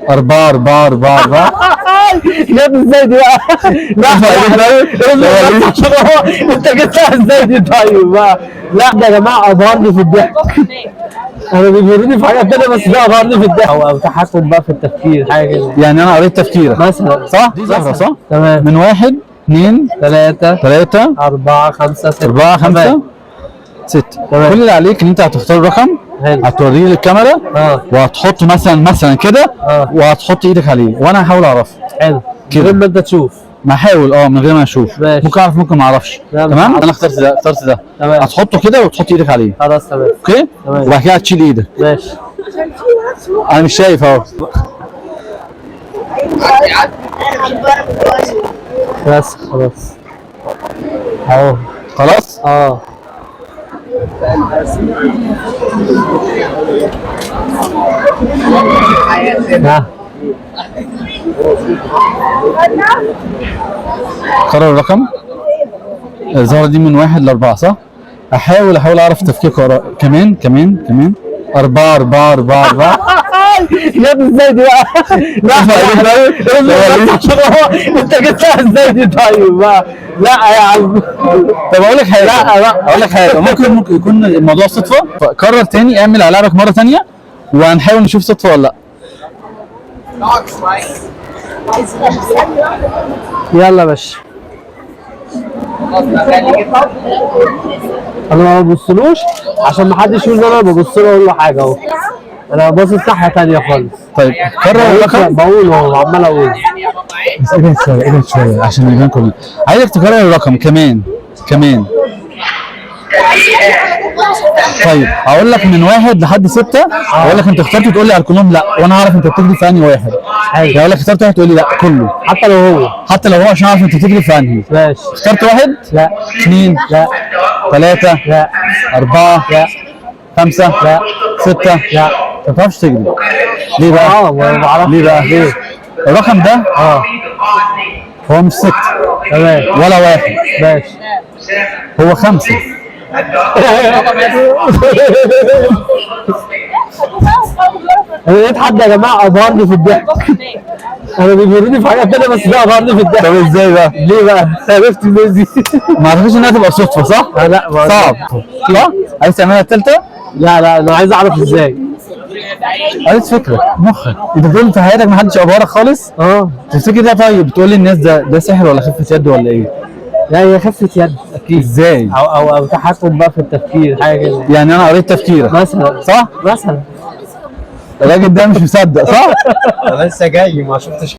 4 4 4 4. جت ازاي دي بقى؟ لا انت جبتها ازاي دي طيب بقى؟ لا ده يا جماعه ابهرني في الضحك. انا بيجروني في حاجات تانية بس ده ابهرني في الضحك او تحكم بقى في التفكير حاجه كده. يعني انا قريت تفكيرك مثلا صح؟ دي زهرة صح؟ تمام. من 1 2 3 3 4 5 6 4 5 6. تمام. كل اللي عليك ان انت هتختار رقم، حلو. هتوريه للكاميرا وهتحطه مثلا كده وهتحط ايدك عليه وانا هحاول اعرفه. حلو كده. من غير ما انت تشوف. ما احاول من غير ما اشوف. ماشي. ممكن اعرف ممكن ما اعرفش. تمام. انا اخترت ده تمام. هتحطه كده وتحط ايدك عليه. خلاص تمام. اوكي. تمام. وبعد كده هتشيل ايدك. ماشي. انا مش شايف اهو. بس خلاص اهو. خلاص. قرر الرقم. الزهرة دي من 1 ل 4 صح؟ احاول اعرف تفكيرك كمان 4 4 4 4. جت ازاي دي بقى؟ لا انت جبتها ازاي دي طيب بقى؟ لا يا عم. طب اقول لك حاجه. لا اقول لك حاجه. ممكن يكون الموضوع صدفه. قرر تاني اعمل على لعبك مره تانيه وهنحاول نشوف صدفه ولا لا. يلا يا باشا. انا ما ببصلوش عشان ما حدش يقول ان انا ببص له اقول له حاجه اهو. انا باصص ناحيه ثانيه خالص. طيب قرر الرقم. بقول اهو عمال اقول. بس ابعد شويه عشان يبان كله. عايزك تكرر الرقم كمان. طيب اقول لك من 1 لحد 6. اقول لك انت اخترت تقول لي على كلهم لا وانا هعرف انت بتجري في انهي واحد. يعني اقول لك اخترت واحد تقول لي لا كله حتى لو هو عشان اعرف انت بتجري في انهي. ماشي. اخترت 1 لا 2 لا 3 لا 4 لا 5 لا 6. لا ما بتعرفش تجري. ليه بقى؟ ما بعرفش. ليه بقى؟ ليه؟ الرقم ده هو مش 6 تمام ولا 1. ماشي. هو 5. انا لقيت حد يا جماعه ابهرني في الضحك. انا بيجروني في حاجات تانية بس ده ابهرني في الضحك. طب ازاي بقى؟ ليه بقى؟ عرفت الناس دي. ما اعتقدش انها تبقى صدفه صح؟ لا صعب صح؟ عايز تعملها الثالثه؟ لا انا عايز اعرف ازاي. عايز فكره مخك. انت بتقول في حياتك ما حدش ابهرك خالص؟ تفتكر ده طيب تقول للناس ده سحر ولا خفه يد ولا ايه؟ لا هي خفه يد اكيد. ازاي؟ او تحكم بقى في التفكير حاجه كده. يعني انا قريت تفكيرك مثلا صح؟ مثلا الراجل ده مش مصدق صح؟ انا لسه جاي ما شفتش